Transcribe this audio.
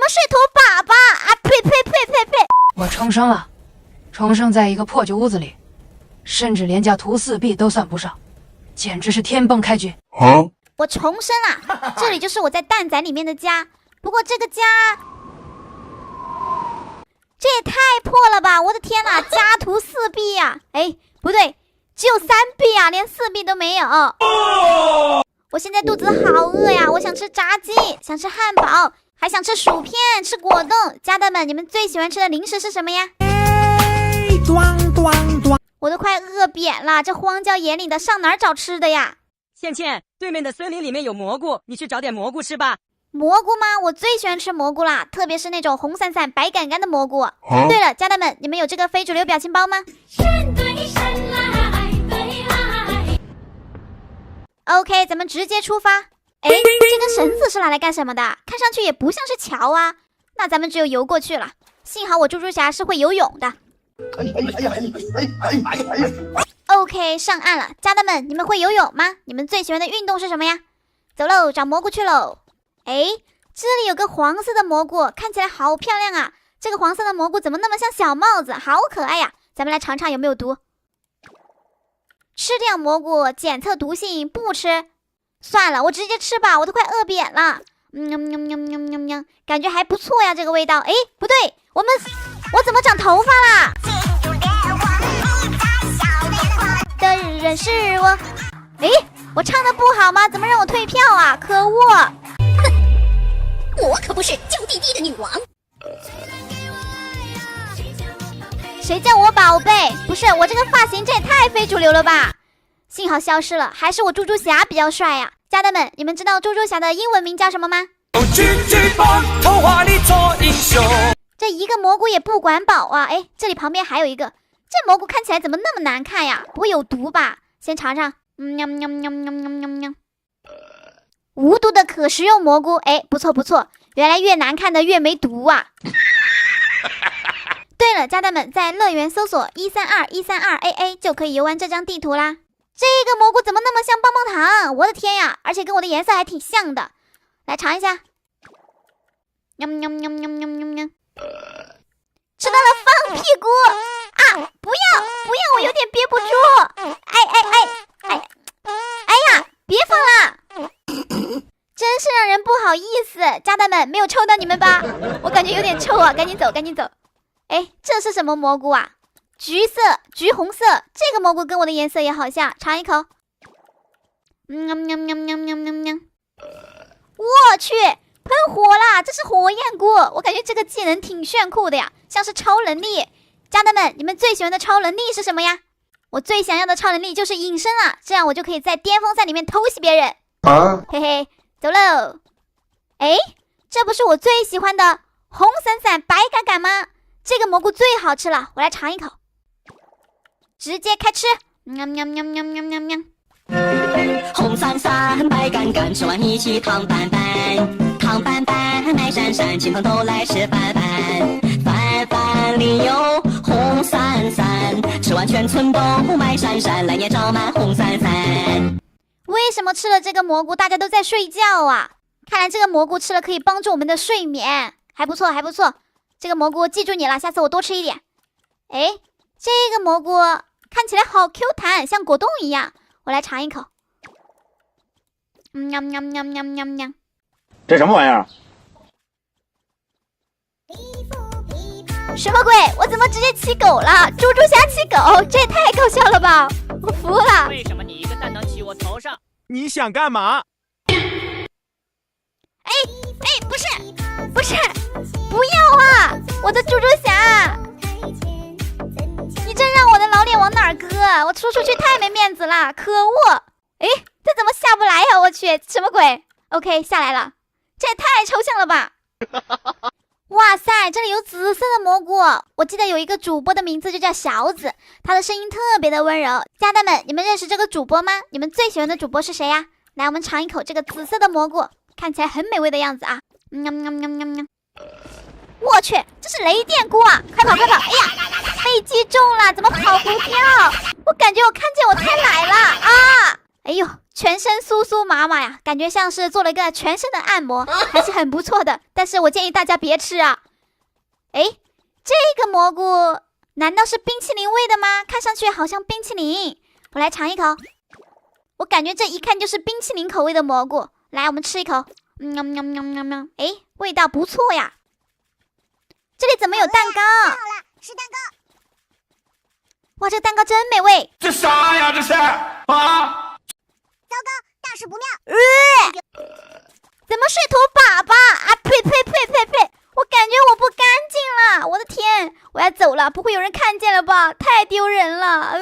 水头粑粑啊！呸呸呸呸呸！我重生了，重生在一个破旧屋子里，甚至连家徒四壁都算不上，简直是天崩开局。我重生了，这里就是我在蛋仔里面的家。不过这个家，这也太破了吧！我的天哪，家徒四壁呀！哎，不对，只有3壁啊，连4壁都没有。我现在肚子好饿呀，我想吃炸鸡，想吃汉堡，还想吃薯片，吃果冻。家人们，你们最喜欢吃的零食是什么呀？我都快饿扁了，这荒郊野岭的上哪儿找吃的呀？倩倩，对面的森林里面有蘑菇，你去找点蘑菇吃吧。蘑菇吗？我最喜欢吃蘑菇啦，特别是那种红闪闪、白杆杆的蘑菇。对了，家人们，你们有这个非主流表情包吗？OK， 咱们直接出发。哎，这根绳子是拿来干什么的？看上去也不像是桥啊。那咱们只有游过去了。幸好我猪猪侠是会游泳的。OK， 上岸了。家人们，你们会游泳吗？你们最喜欢的运动是什么呀？走喽，找蘑菇去喽。哎，这里有个黄色的蘑菇，看起来好漂亮啊。这个黄色的蘑菇怎么那么像小帽子，好可爱呀。咱们来尝尝有没有毒。吃掉蘑菇检测毒性，不吃。算了，我直接吃吧，我都快饿扁了。感觉还不错呀，这个味道。哎，不对，我怎么长头发啦？的人是我。哎，我唱的不好吗？怎么让我退票啊？可恶！我可不是娇滴滴的女王。谁叫我宝贝？不是，我这个发型这也太非主流了吧！幸好消失了，还是我猪猪侠比较帅呀。家人们，你们知道猪猪侠的英文名叫什么吗？这一个蘑菇也不管饱啊！哎，这里旁边还有一个，这蘑菇看起来怎么那么难看呀？不会有毒吧？先尝尝。无毒的可食用蘑菇，哎，不错不错，原来越难看的越没毒啊！对了，家人们，在乐园搜索132AA 就可以游玩这张地图啦。这个蘑菇怎么那么像棒棒糖？我的天呀！而且跟我的颜色还挺像的。来尝一下。吃到了放屁股啊！不要，我有点憋不住。哎呀，别放啦！真是让人不好意思。家人们，没有臭到你们吧？我感觉有点臭啊，赶紧走。哎，这是什么蘑菇啊？橘色、橘红色，这个蘑菇跟我的颜色也好像，尝一口。我去，喷火啦！这是火焰菇，我感觉这个技能挺炫酷的呀，像是超能力。家人们，你们最喜欢的超能力是什么呀？我最想要的超能力就是隐身了，这样我就可以在巅峰赛里面偷袭别人。嘿嘿，走喽。哎，这不是我最喜欢的红闪闪、白杆杆吗？这个蘑菇最好吃了，我来尝一口。直接开吃。红闪闪白杆杆，吃完一起糖拌拌，糖拌拌白闪闪，亲朋都来吃饭饭。饭饭里有红闪闪，吃完全村都买闪闪，来年长满红闪闪。为什么吃了这个蘑菇大家都在睡觉啊？看来这个蘑菇吃了可以帮助我们的睡眠，还不错。这个蘑菇记住你了，下次我多吃一点。哎，这个蘑菇看起来好 Q 弹，像果冻一样，我来尝一口。这什么玩意儿？什么鬼？我怎么直接骑狗了？猪猪侠骑狗，这也太搞笑了吧！我服了。为什么你一个蛋能骑我头上？你想干嘛？哎，不是，不要啊！我的猪猪侠，你真让我的老脸往哪儿搁？我出去太没面子了，可恶！哎，这怎么下不来呀？我去，什么鬼 ？OK， 下来了，这也太抽象了吧！哇塞，这里有紫色的蘑菇，我记得有一个主播的名字就叫小紫，他的声音特别的温柔。家人们，你们认识这个主播吗？你们最喜欢的主播是谁呀？来，我们尝一口这个紫色的蘑菇，看起来很美味的样子啊！我去，这是雷电菇啊！快跑！哎呀，被击中了，怎么跑不掉？我感觉我看见我太奶了啊！哎呦，全身酥酥麻麻呀，感觉像是做了一个全身的按摩，还是很不错的。但是我建议大家别吃啊。诶，这个蘑菇难道是冰淇淋味的吗？看上去好像冰淇淋，我来尝一口。我感觉这一看就是冰淇淋口味的蘑菇。来，我们吃一口。喵喵喵喵喵！诶，味道不错呀。这里怎么有蛋糕？太好了，吃蛋糕。哇，这蛋糕真美味。这啥呀？这是啊！糟糕，大事不妙！怎么是头粑粑啊？呸呸呸呸呸！我感觉我不干净了，我的天！我要走了，不会有人看见了吧？太丢人了。